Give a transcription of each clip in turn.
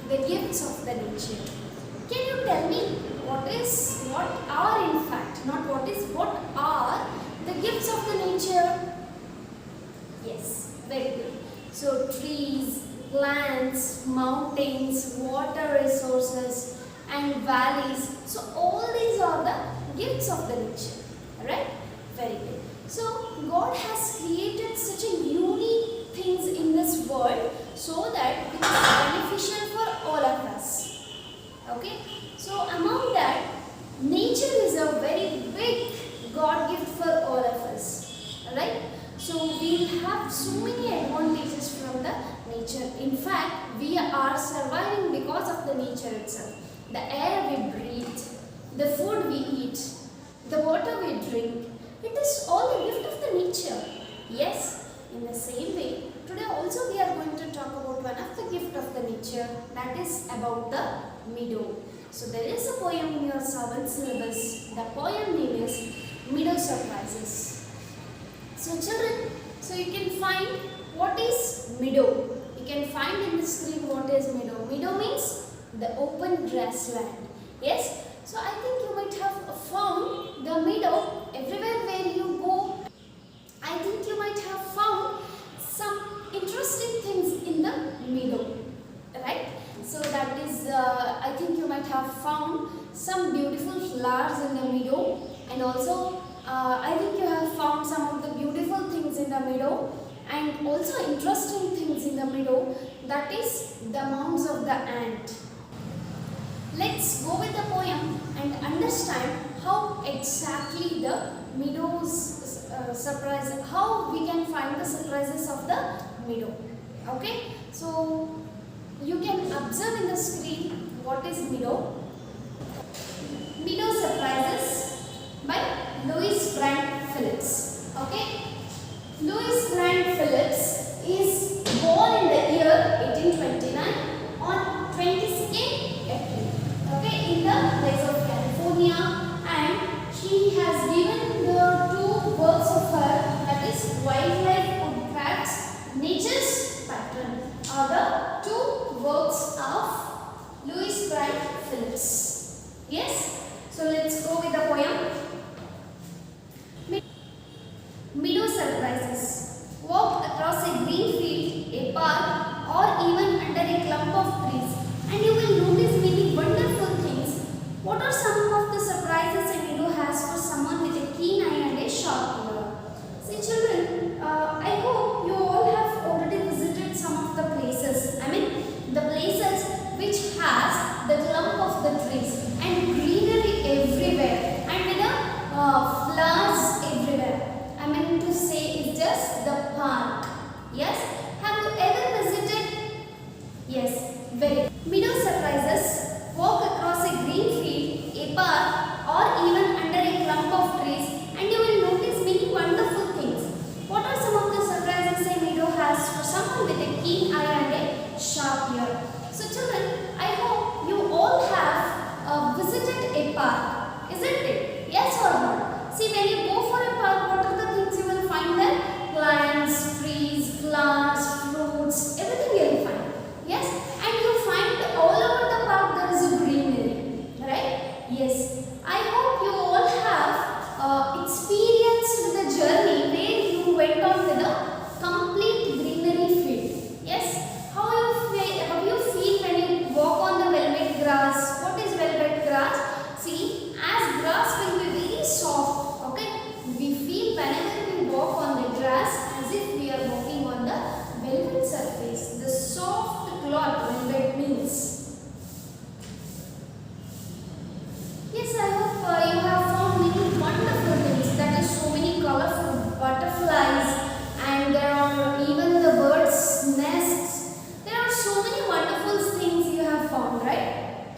the gifts of the nature. Can you tell me what are in fact, not what are the gifts of the nature? Yes, very good. So trees, plants, mountains, water resources and valleys. So all these are the gifts of the nature. Alright? Very good. So God has created such a unique things in this world so that it is beneficial for all of us. Okay? So among that, nature is a very big God gift for all of us. Alright? So we will have so many advantages from the nature. In fact, we are surviving because of the nature itself. The air we breathe, the food we eat, the water we drink, it is all a gift of the nature. Yes, in the same way, today also we are going to talk about one of the gift of the nature, that is about the meadow. So there is a poem in your 7th syllabus. The poem name is Meadow Surprises. So children, so you can find what is meadow. You can find in the screen what is meadow. Meadow means the open grassland. Yes, so I think you might have found the meadow everywhere where you go. I think you might have found some interesting things in the meadow, right? So that is, I think you might have found some beautiful flowers in the meadow, and also I think you have found some of the beautiful things in the meadow and also interesting things in the meadow, that is the mounds of the ant. Let's go with the poem and understand how exactly the meadows surprise, how we can find the surprises of the meadow. Okay, so you can observe in the screen what is meadow. Meadow Surprises by Louis Grant Phillips. Okay, Louis Grant Phillips is born in the year 1829 on 22nd April. Okay, in the place of California, and she has given the 2 works of her, that is Wildlife Woodcrafts, Nature's Pattern, are the 2 works of Louis Grant Phillips. Yes, so let's go with the poem. Meadow Surprises. Walk across a green field, a park, or even under a clump of trees, and you will notice many wonderful things. What are some of the surprises a meadow has for someone with a keen eye and a sharp ear? See children, I hope you all have already visited some of the places. I mean the places which has the clump of the trees and greenery everywhere and with the flowers everywhere. I mean to say it's just the park. Yes? Have you ever visited? Yes, very. Meadow Surprises. Walk across a green field, a park, or even under a clump of trees, and you will notice many wonderful things. What are some of the surprises a meadow has for someone with a keen eye and a sharp ear? So children, I hope you all have visited a park, isn't it? Yes or not? See, when you go for a park, what are the things you will find there? Plants, trees, flowers, fruits, everything you will find. Yes, and you find all over the park there is a greenery, right? Yes, I hope you all have experienced the journey where you went on with a complete greenery field. Yes, how you feel when you walk on the velvet grass? What is velvet grass? See, as grass will be very soft, okay? We feel whenever we walk on the grass as if we are walking on the velvet surface. The soft cloth velvet means. Yes, I hope you have found many wonderful things. That is so many colorful butterflies, and there are even the birds' nests. There are so many wonderful things you have found, right?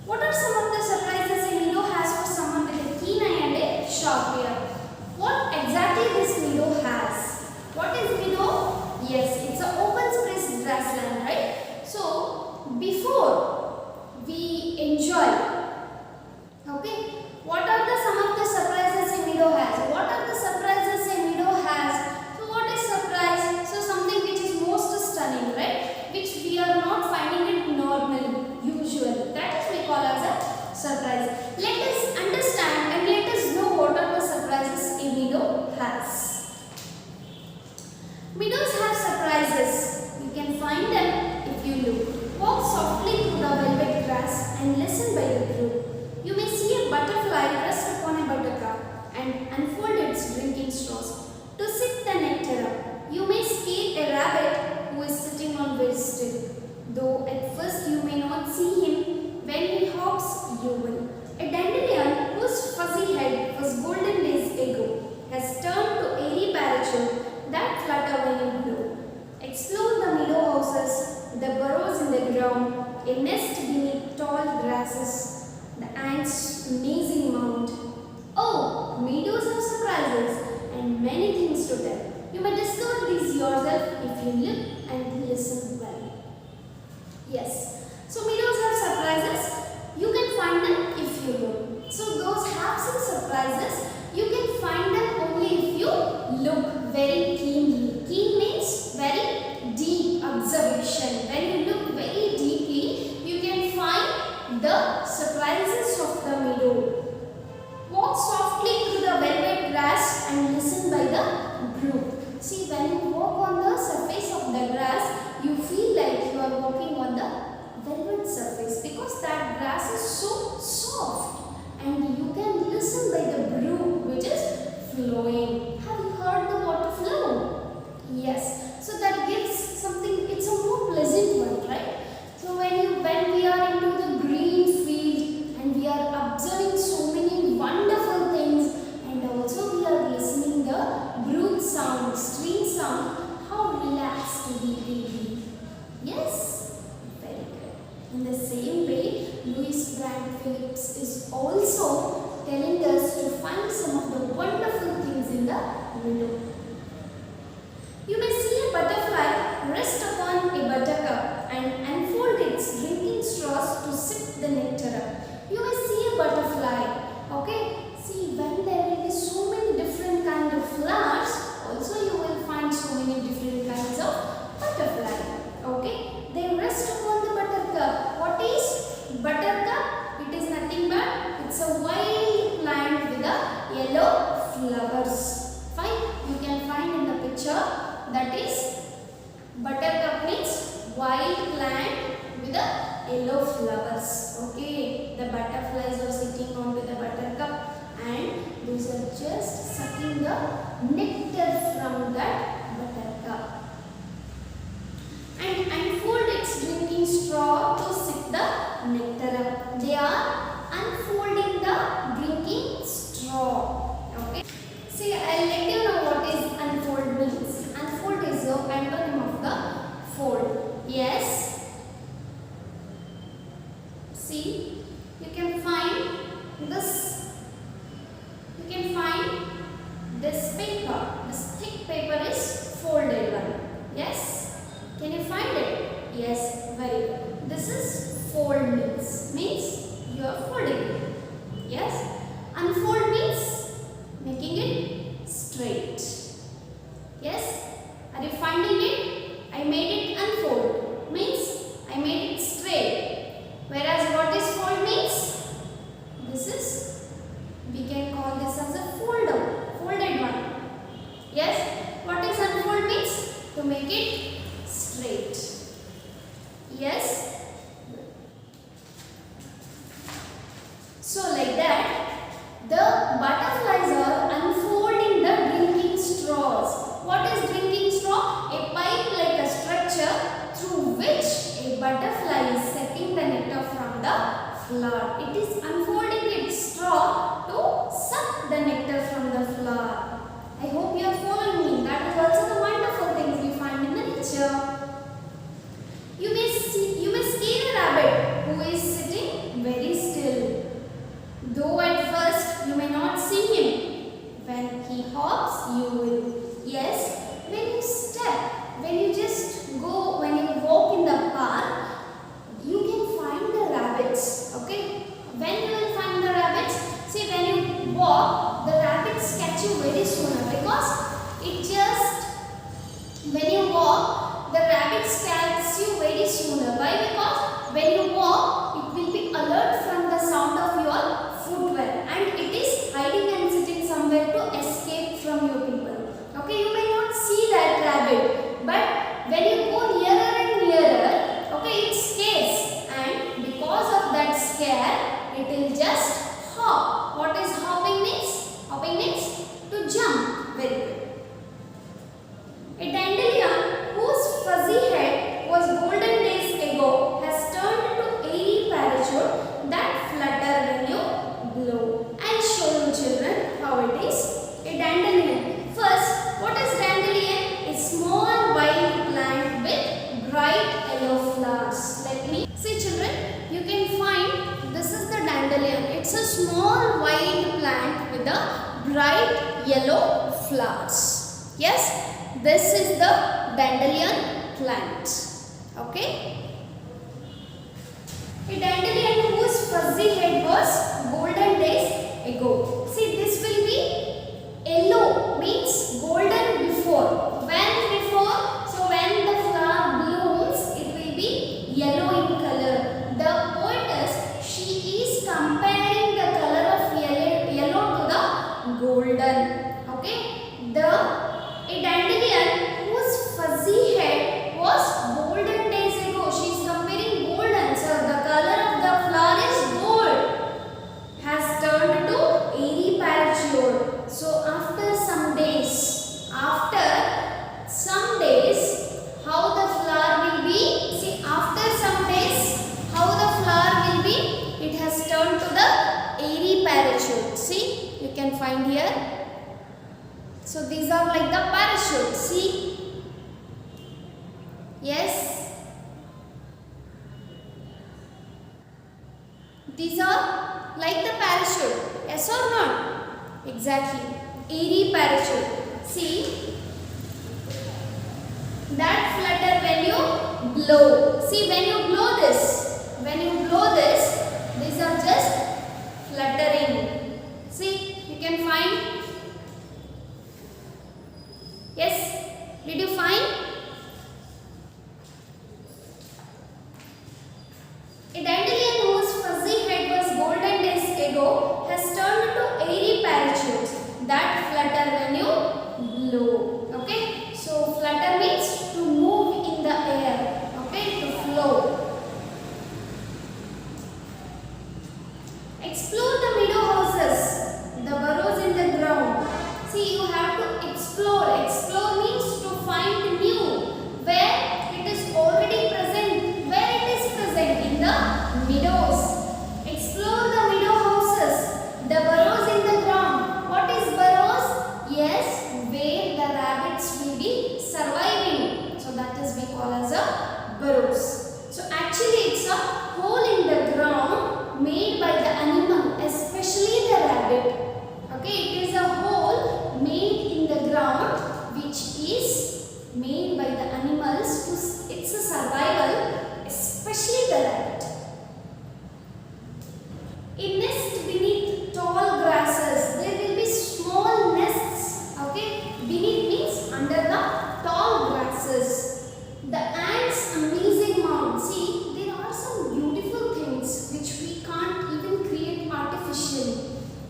What are some of the surprises a meadow has for someone with a keen eye and a sharp ear? What exactly this meadow has? What is meadow? Yes, it's an open space grassland, right? So, before we enjoy, okay, what are the some of the surprises a meadow has? What are the surprises a meadow has? So, what is surprise? So, something which is most stunning, right? Which we are not finding it normally. a nest beneath tall grasses, the ants' amazing mound. Oh, meadows have surprises and many things to tell. You may discover these yourself if you look and listen well. Yes, so meadows have surprises. You can find them if you look. So those have some surprises. You can find them only if you look very keenly. Keen means very deep observation. When you look very deeply, you can find the surprises of the meadow. Walk softly through the velvet grass and listen by the brook. See, when you walk on the surface of the grass, you feel like you are walking on the velvet surface because that grass is so soft. And you can listen by the brook which is flowing. Have you heard the water flow? Yes. So that gives something, it's a more pleasant one, right? So when we are into the green field and we are observing so many wonderful things and also we are listening the brook sound, stream sound, how relaxed we will be. Yes? Very good. In the same way, Louis Brandt Phillips is also telling us to find some of the wonderful things in the window. You may see a butterfly rest upon a buttercup and unfold its drinking straws to sip the nectar up. You may see a butterfly. Okay? See, when there will be so many different kinds of flowers, also you will find so many different kinds of butterfly. Okay? They rest upon the buttercup. What is buttercup? It is nothing but it's a wild plant with the yellow flowers. Fine? You can find in the picture that is buttercup means wild plant with the yellow flowers. Okay? The butterflies are sitting on with the buttercup and those are just sucking the nectar from that buttercup. And unfold its drinking straw to sip the nectar up. They are unfolding the drinking straw. Okay. See, I'll let you know what is unfold means. Unfold is the antonym of the fold. Yes. See, you can find this. You can find this paper. This thick paper is folded one. Yes. Can you find it? Yes, very good. This is fold means you are folding it. Yes. Unfold means making it straight. Yes. Are you finding it? I made it unfold means I made it straight. Whereas what is fold means? This is, we can call this as a folded one. Yes. What is unfold means? To make it straight. Yes. So like that, the butterflies are unfolding the drinking straws. What is drinking straw? A pipe like a structure through which a butterfly is sucking the nectar from the flower. It is unfolding its straw to suck the nectar from the flower. I hope you are following me. That is also the wonderful things we find in the nature. You may see a rabbit who is sitting very still. Though at first you may not see him. When he hops, you will. Yes, when you step, when you walk in the park, you can find the rabbits. Okay, when you will See children, you can find this is the dandelion. It's a small white plant with the bright yellow flowers. Yes, this is the dandelion plant. Okay. A dandelion whose fuzzy head was golden days ago. See, this will be yellow, means golden before. When before? So when the flower blooms, it will be yellow in color. The poetess, she is comparing the color of yellow to the golden. Okay. A dandelion whose fuzzy head was golden days ago. She is comparing golden. So the color of the flower is gold. Has turned to airy parachute. So after some days, how the flower will be? See, after some days, how the flower will be? It has turned to the airy parachute. See, you can find here. So these are like the parachute. See? Yes. These are like the parachute. Yes or not? Exactly. Airy parachute. See? That flutter when you blow. See, when you blow this, these are just fluttering. See, you can find. Yes, did you find? A dandelion whose fuzzy head was golden days ago has turned to airy parachutes that flutter when you blow. Okay, so flutter means to move in the air. Okay, to flow. Explore the meadow houses, the burrows in the ground. See, you have to explore. Explore means to find new, where it is already present, where it is present in the meadows. Explore the meadow houses, the burrows in the ground. What is burrows? Yes, where the rabbits will be surviving. So that is we call as a burrows. So actually it's a hole in the ground made by the animal, especially the rabbit. Okay, it is a hole made in the ground which is made by the animals to its survival, especially the rabbit. A nest beneath tall grasses. There will be small nests. Okay, beneath means under the tall grasses. The ants' amazing mound. See, there are some beautiful things which we can't even create artificially.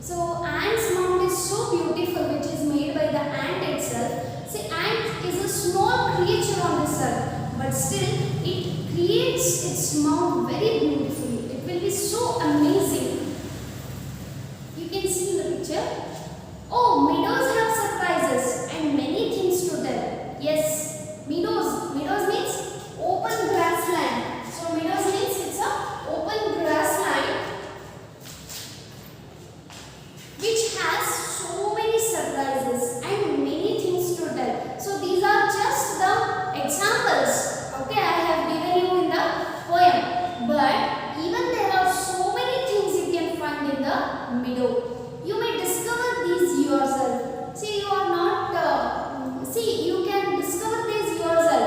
So ants' mound is so beautiful, which is made by the ant itself. See, ant is a small creature on this earth, but still it creates its mound very beautifully. It will be so amazing. You can see in the picture. Oh, meadows have surprises and many things to tell. Yes, meadows. Meadows means open grassland. So meadows means it's a open grassland which has so many surprises and many things to tell. So these are just the examples. Okay, I have given you in the poem. But even there are so many things you can find in the meadow. You may discover these yourself. See, you are not. You can discover these yourself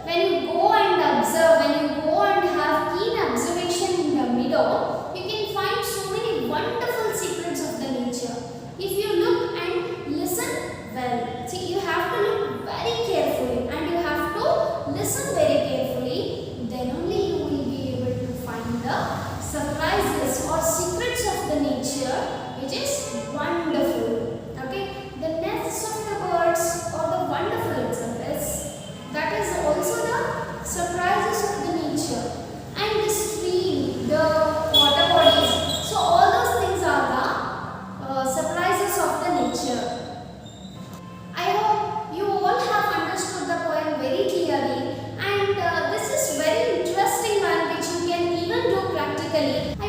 when you go and observe. When you go and have keen observation in the meadow, you can find so many wonderful secrets of the nature. If you look and listen well, see, you have to look very carefully and you have to listen very carefully. Then only you will be able to find the surprises or secrets of the nature, which is wonderful. Okay, the nests of the birds or the wonderful examples, that is also the surprises of the nature. And the stream, the water bodies, so all those things are the surprises of the nature. I hope you all have understood the poem very clearly, and this is very interesting one which you can even do practically. I